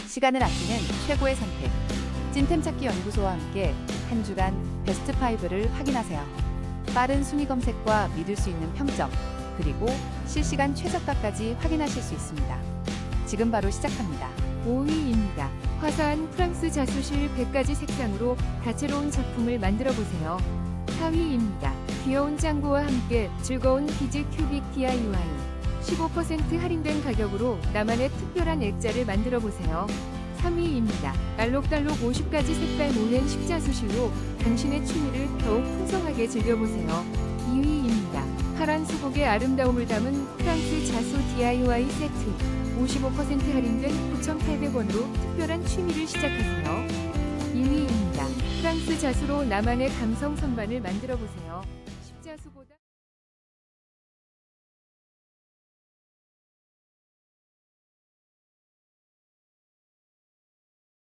시간을 아끼는 최고의 선택. 찐템 찾기 연구소와 함께 한 주간 베스트 5를 확인하세요. 빠른 순위 검색과 믿을 수 있는 평점, 그리고 실시간 최저가까지 확인하실 수 있습니다. 지금 바로 시작합니다. 5위입니다. 화사한 프랑스 자수실 100가지 색상으로 다채로운 작품을 만들어 보세요. 4위입니다. 귀여운 짱구와 함께 즐거운 비즈 큐빅 DIY. 15% 할인된 가격으로 나만의 특별한 액자를 만들어 보세요. 3위입니다. 알록달록 50가지 색깔 모는 식자수실로 당신의 취미를 더욱 풍성하게 즐겨보세요. 2위입니다. 파란 수국의 아름다움을 담은 프랑스 자수 DIY 세트. 55% 할인된 9,800원으로 특별한 취미를 시작하세요. 1위입니다. 프랑스 자수로 나만의 감성 선반을 만들어 보세요. 십자수보다